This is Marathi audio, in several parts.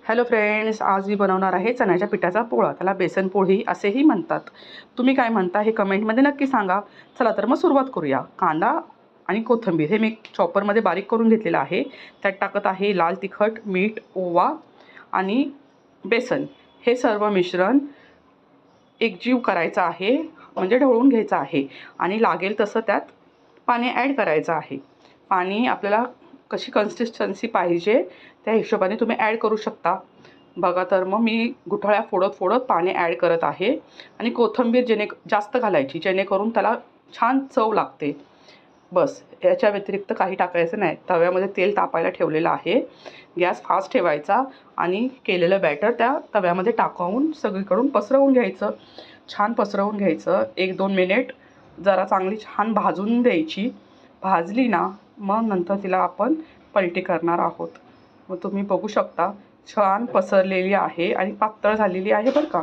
हॅलो फ्रेंड्स, आज मी बनवणार आहे चण्याच्या पिठाचा पोळा. त्याला बेसन पोळी असेही म्हणतात. तुम्ही काय म्हणता हे कमेंटमध्ये नक्की सांगा. चला तर मग सुरुवात करूया. कांदा आणि कोथिंबीर हे मी चॉपरमध्ये बारीक करून घेतलेलं आहे. त्यात टाकत आहे लाल तिखट, मीठ, ओवा आणि बेसन. हे सर्व मिश्रण एकजीव करायचं आहे, म्हणजे ढवळून घ्यायचं आहे आणि लागेल तसं त्यात पाणी ॲड करायचं आहे. पाणी आपल्याला कशी कन्सिस्टन्सी पाहिजे त्या हिशोबाने तुम्ही ॲड करू शकता. बघा तर मग मी गुठळ्या फोडत फोडत पाणी ॲड करत आहे आणि कोथिंबीर जास्त घालायची, जेणेकरून त्याला छान चव लागते. बस, याच्या व्यतिरिक्त काही टाकायचं नाही. तव्यामध्ये तेल तापायला ठेवलेलं आहे. गॅस फास्ट ठेवायचा आणि केलेलं बॅटर त्या तव्यामध्ये टाकून सगळीकडून पसरवून घ्यायचं. छान पसरवून घ्यायचं. 1-2 मिनिट जरा चांगली छान भाजून द्यायची. भाजली ना मग नंतर तिला आपण पलटी करणार आहोत. मग तुम्ही बघू शकता छान पसरलेली आहे आणि पातळ झालेली आहे बरं का.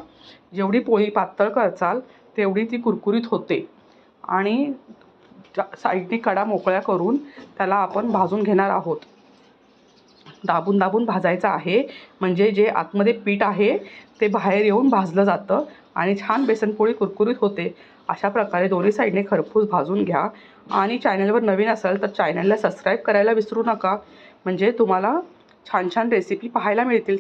जेवढी पोळी पातळ करचाल तेवढी ती कुरकुरीत होते. आणि साईडने कडा मोकळ्या करून त्याला आपण भाजून घेणार आहोत. दाबून दाबून भाजायचं आहे, म्हणजे जे आतमध्ये पीठ आहे ते बाहेर येऊन भाजलं जातं आणि छान बेसनपोळी कुरकुरीत होते. अशा प्रकारे दोन्ही साईडने खरपूस भाजून घ्या. आणि चॅनलवर नवीन असाल तर चॅनलला सबस्क्राईब करायला विसरू नका, म्हणजे तुम्हाला छान छान रेसिपी पाहायला मिळतील.